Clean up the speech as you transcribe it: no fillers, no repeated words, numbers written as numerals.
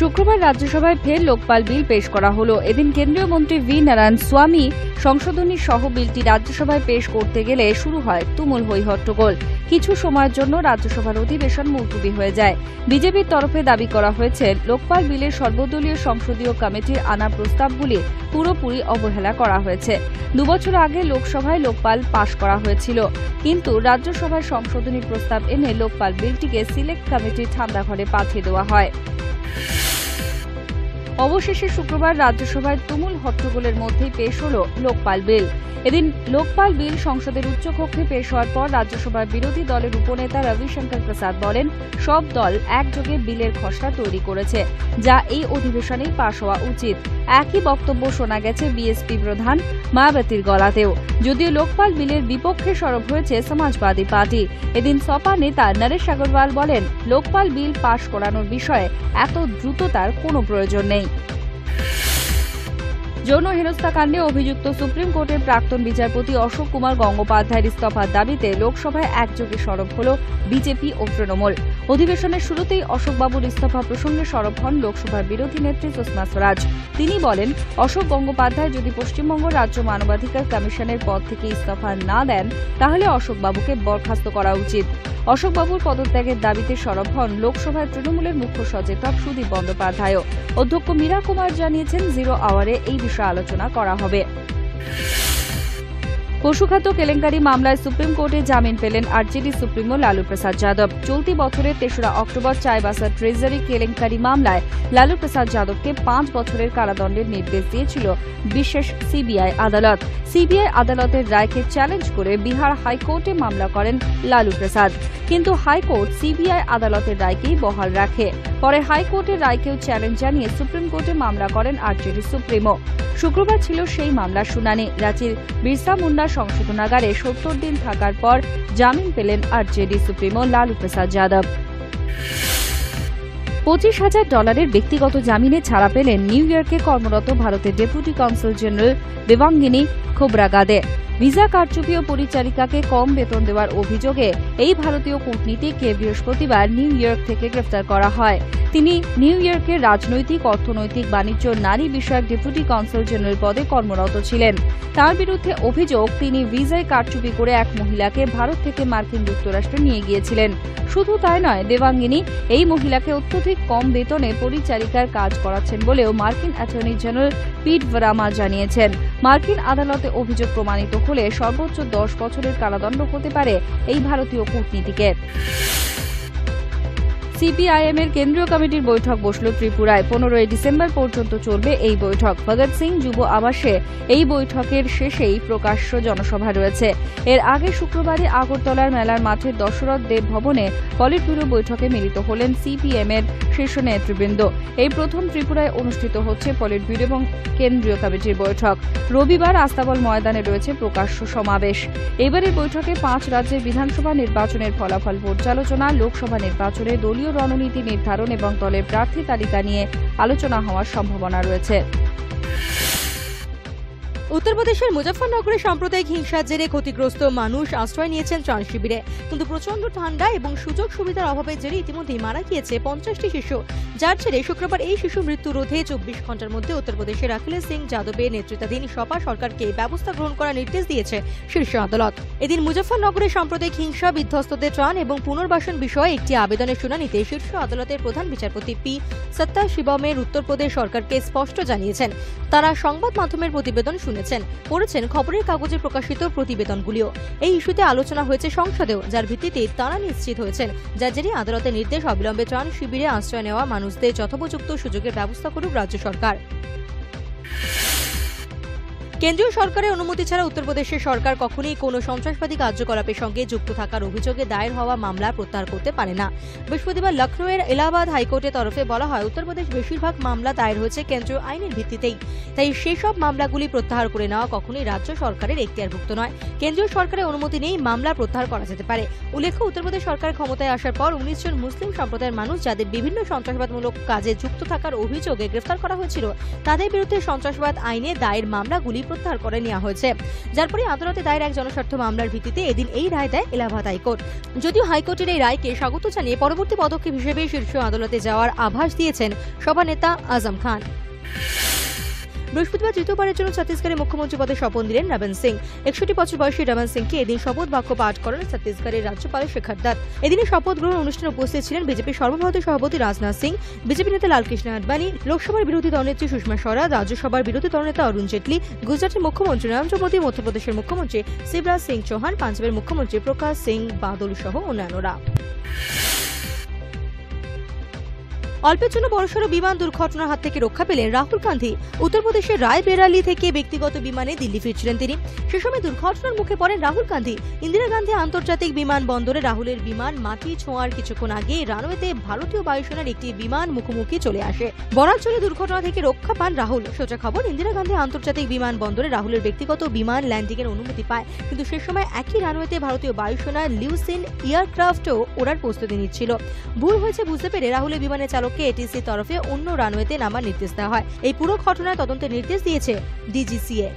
শুক্রবার রাজ্যসভায় ফের লোকপাল বিল পেশ করা হলো। এদিন কেন্দ্রীয় মন্ত্রী ভি নারায়ণ স্বামী সংশোধনী সহ বিলটি রাজ্যসভায় পেশ করতে গেলে শুরু হয় তুমুল হই-হট্টগোল। কিছু সময়ের জন্য রাজ্যসভার অধিবেশন মুলতুবি হয়ে যায়। বিজেপির তরফে দাবি করা হয়েছে, লোকপাল বিলের সর্বদলীয় সংসদীয় কমিটির আনা প্রস্তাবগুলি পুরোপুরি অবহেলা করা হয়েছে। 2 বছর আগে লোকসভায় লোকপাল পাশ করা হয়েছিল, কিন্তু রাজ্যসভায় সংশোধনী প্রস্তাব এনে লোকপাল বিলটিকে সিলেক্ট কমিটির ঠান্ডা ঘরে পাঠিয়ে দেওয়া হয়। অবশেষে শুক্রবার রাজ্যসভায় তুমুল হট্টগোলের মধ্যেই পেশ হল লোকপাল বিল। এদিন লোকপাল বিল সংসদের উচ্চকক্ষে পেশ হওয়ার পর রাজ্যসভার বিরোধী দলের উপনেতা রবিশঙ্কর প্রসাদ বলেন, সব দল একযোগে বিলের খসড়া তৈরি করেছে, যা এই অধিবেশনেই পাশ হওয়া উচিত। একই বক্তব্য শোনা গেছে বিএসপি প্রধান মায়াবতীর গলাতেও। যদিও লোকপাল বিলের বিপক্ষে সরব হয়েছে সমাজবাদী পার্টি। এদিন সপা নেতা নরেশ আগরওয়াল বলেন, লোকপাল বিল পাশ করানোর বিষয়ে এত দ্রুততার কোনো প্রয়োজন নেই। যৌন হেনস্থা কাণ্ডে অভিযুক্ত সুপ্রিম কোর্টের প্রাক্তন বিচারপতি অশোক কুমার গঙ্গোপাধ্যায়ের ইস্তফার দাবিতে লোকসভায় একযোগে সরব হল বিজেপি ও তৃণমূল। অধিবেশনের শুরুতেই অশোকবাবুর ইস্তফা প্রসঙ্গে সরব হন লোকসভার বিরোধী নেত্রী সুষমা স্বরাজ। তিনি বলেন, অশোক গঙ্গোপাধ্যায় যদি পশ্চিমবঙ্গ রাজ্য মানবাধিকার কমিশনের পদ থেকে ইস্তফা না দেন, তাহলে অশোকবাবুকে বরখাস্ত করা উচিত। অশোকবাবুর পদত্যাগের দাবিতে সরব হন লোকসভায় তৃণমূলের মুখ্য সচেতক সুদীপ বন্দ্যোপাধ্যায়ও। অধ্যক্ষ মীরা কুমার জানিয়েছেন, 0 আওয়ারে এই বিষয়ে আলোচনা করা হবে। পশুখাদ্য কেলেঙ্কারি মামলায় সুপ্রিম কোর্টে জামিন পেলেন আরজেডি সুপ্রিমো লালু প্রসাদ যাদব। চলতি বছরের ৩রা অক্টোবর চাইবাসা ট্রেজারি কেলেঙ্কারি মামলায় লালু প্রসাদ যাদবকে 5 বছরের কারাদণ্ডের নির্দেশ দিয়েছিল বিশেষ সিবিআই আদালত। সিবিআই আদালতের রায়কে চ্যালেঞ্জ করে বিহার হাইকোর্টে মামলা করেন লালু প্রসাদ, কিন্তু হাইকোর্ট সিবিআই আদালতের রায়কেই বহাল রাখে। পরে হাইকোর্টের রায়কেও চ্যালেঞ্জ জানিয়ে সুপ্রিম কোর্টে মামলা করেন আরজেডি সুপ্রিমো। শুক্রবার ছিল সেই মামলার শুনানি। রাঁচির বিরসা মুন্ডা সংশোধনাগারে 70 দিন থাকার পর জামিন পেলেন আরজেডি সুপ্রিমো লালু প্রসাদ যাদব। $25,000 ব্যক্তিগত জামিনে ছাড়া পেলেন নিউ ইয়র্কে কর্মরত ভারতের ডেপুটি কনসাল জেনারেল দেবাঙ্গিনী খোবরাগাদে। ভিসা কারচুপি ও পরিচারিকাকে কম বেতন দেওয়ার অভিযোগে এই ভারতীয় কূটনীতিককে বৃহস্পতিবার নিউ ইয়র্ক থেকে গ্রেফতার করা হয়। তিনি নিউ ইয়র্কের রাজনৈতিক, অর্থনৈতিক, বাণিজ্য, নারী বিষয়ক ডেপুটি কনসাল জেনারেল পদে কর্মরত ছিলেন। তার বিরুদ্ধে অভিযোগ, তিনি ভিসায় কারচুপি করে এক মহিলাকে ভারত থেকে মার্কিন যুক্তরাষ্ট্রে নিয়ে গিয়েছিলেন। শুধু তাই নয়, দেবাঙ্গিনী এই মহিলাকে অত্যধিক কম বেতনে পরিচারিকার কাজ করাচ্ছেন বলেও মার্কিন অ্যাটর্নি জেনারেল পিট ভারামা জানিয়েছেন। মার্কিন আদালতে অভিযোগ প্রমাণিত হলে সর্বোচ্চ 10 বছরের কারাদণ্ড হতে পারে এই ভারতীয় কূটনীতিকের। সিপিআইএম এর কেন্দ্রীয় কমিটির বৈঠক বসল ত্রিপুরায়। 15 ডিসেম্বর পর্যন্ত চলবে এই বৈঠক। ভগৎ সিং যুব আবাসে এই বৈঠকের শেষেই প্রকাশ্য জনসভা রয়েছে। এর আগে শুক্রবারে আগরতলার মেলার মাঠের দশরথ দেব ভবনে পলিট ব্যুরো বৈঠকে মিলিত হলেন সিপিএম এর শীর্ষ নেতৃবৃন্দ। এই প্রথম ত্রিপুরায় অনুষ্ঠিত হচ্ছে পলিট ব্যুরো এবং কেন্দ্রীয় কমিটির বৈঠক। রবিবার আস্তাবল ময়দানে রয়েছে প্রকাশ্য সমাবেশ। এবারের বৈঠকে 5 রাজ্যের বিধানসভা নির্বাচনের ফলাফল পর্যালোচনা, লোকসভা নির্বাচনে দলীয় রণনীতি নির্ধারণ এবং দলের প্রার্থী তালিকা নিয়ে আলোচনা হওয়ার সম্ভাবনা রয়েছে। উত্তরপ্রদেশের মুজফ্ফরনগরে সাম্প্রদায়িক হিংসার জেরে ক্ষতিগ্রস্ত মানুষ আশ্রয় নিয়েছেন ত্রাণ শিবিরে, কিন্তু প্রচন্ড ঠান্ডা এবং সুযোগ সুবিধার অভাবের জেরে ইতিমধ্যেই মারা গিয়েছে 50টি শিশু, যার জেরে শুক্রবার এই শিশু মৃত্যু রোধে 24 ঘন্টার মধ্যে উত্তরপ্রদেশের অখিলেশ সিং যাদবের নেতৃত্বাধীন সপা সরকারকে ব্যবস্থা গ্রহণ করার নির্দেশ দিয়েছে শীর্ষ আদালত। এদিন মুজফ্ফরনগরে সাম্প্রদায়িক হিংসা, বিধ্বস্তদের ত্রাণ এবং পুনর্বাসন বিষয়ে একটি আবেদনের শুনানিতে শীর্ষ আদালতের প্রধান বিচারপতি পি সত্যাশিবমের উত্তরপ্রদেশ সরকারকে স্পষ্ট জানিয়েছেন, তারা সংবাদ মাধ্যমের প্রতিবেদন পড়েছেন খবরের কাগজে প্রকাশিত প্রতিবেদনগুলিও। এই ইস্যুতে আলোচনা হয়েছে সংসদেও, যার ভিত্তিতে তারা নিশ্চিত হয়েছেন, যার জেরে আদালতের নির্দেশ অবিলম্বে ত্রাণ শিবিরে আশ্রয় নেওয়া মানুষদের যথোপযুক্ত সুযোগের ব্যবস্থা করুক রাজ্য সরকার। কেন্দ্রীয় সরকারের অনুমতি ছাড়া উত্তরপ্রদেশের সরকার কখনোই কোনো সন্ত্রাসবাদী কার্যকলাপের সঙ্গে যুক্ত থাকার অভিযোগে দায়ের হওয়া মামলা প্রত্যাহার করতে পারে না। বৃহস্পতিবার লখনৌয়ের এলাহাবাদ হাইকোর্টের তরফে বলা হয়, উত্তরপ্রদেশ বেশিরভাগ মামলা দায়ের হয়েছে কেন্দ্রীয় আইনের ভিত্তিতেই, তাই সেসব মামলাগুলি প্রত্যাহার করে নেওয়া কখনোই রাজ্য সরকারের এখতিয়ারভুক্ত নয়। কেন্দ্রীয় সরকারের অনুমতি নেই মামলা প্রত্যাহার করা যেতে পারে। উল্লেখ্য, উত্তরপ্রদেশ সরকার ক্ষমতায় আসার পর 19 জন মুসলিম সম্প্রদায়ের মানুষ যাদের বিভিন্ন সন্ত্রাসবাদমূলক কাজে যুক্ত থাকার অভিযোগে গ্রেফতার করা হয়েছিল, তাদের বিরুদ্ধে সন্ত্রাসবাদ আইনে দায়ের মামলাগুলি প্রত্যাহার করে নেওয়া হয়েছে, যার পরে আদালতে দায়ের এক জনস্বার্থ মামলার ভিত্তিতে এদিন এই রায় দেয় এলাহাবাদ হাইকোর্ট। যদিও হাইকোর্টের এই রায়কে স্বাগত জানিয়ে পরবর্তী পদক্ষেপ হিসেবে শীর্ষ আদালতে যাওয়ার আভাস দিয়েছেন সভানেতা আজম খান। বৃহস্পতিবার তৃতীয়বারের জন্য ছত্তিশগড়ের মুখ্যমন্ত্রী পদে শপথ নিলেন রমন সিং। 61 বছর বয়সী রমন সিংকে এদিন শপথ বাক্য পাঠ করেন ছত্তিশগড়ের রাজ্যপাল শেখর দত্ত। এদিনের শপথ গ্রহণ অনুষ্ঠানে উপস্থিত ছিলেন বিজেপির সর্বভারতীয় সভাপতি রাজনাথ সিং, বিজেপি নেতা লালকৃষ্ণ আডবাণী, লোকসভার বিরোধী দলনেত্রী সুষমা স্বরাজ, রাজ্যসভার বিরোধী দলনেতা অরুণ জেটলি, গুজরাটের মুখ্যমন্ত্রী নরেন্দ্র মোদী, মধ্যপ্রদেশের মুখ্যমন্ত্রী শিবরাজ সিং চৌহান, পাঞ্জাবের মুখ্যমন্ত্রী প্রকাশ সিং বাদল সহ অন্যান্যরা। অল্পের জন্য বড়সড় বিমান দুর্ঘটনার হাত থেকে রক্ষা পেলেন রাহুল গান্ধী। উত্তরপ্রদেশের রায়বেরালি থেকে ব্যক্তিগত বিমানে দিল্লি ফিরছিলেন তিনি। সে সময় দুর্ঘটনার মুখে পড়েন রাহুল গান্ধী। ইন্দিরা গান্ধী আন্তর্জাতিক বিমানবন্দরে রাহুলের বিমান মাটি ছোঁয়ার কিছুক্ষণ আগে রানওয়েতে ভারতীয় বায়ুসেনার একটি বিমান মুখোমুখি চলে আসে। বনাঞ্চলে দুর্ঘটনা থেকে রক্ষা পান রাহুল। সোজা খবর, ইন্দিরা গান্ধী আন্তর্জাতিক বিমানবন্দরে রাহুলের ব্যক্তিগত বিমান ল্যান্ডিং এর অনুমতি পায়, কিন্তু সে সময় একই রানওয়েতে ভারতীয় বায়ুসেনার লিউসিন এয়ারক্রাফটও ওড়ার প্রস্তুতি নিচ্ছিল। ভুল হয়েছে বুঝতে পেরে রাহুলের বিমানের চালককে এটিসি তরফে অন্য রানওয়েতে নামার নির্দেশ দেওয়া হয়। এই পুরো ঘটনার তদন্তের নির্দেশ দিয়েছে ডিজিসিএ।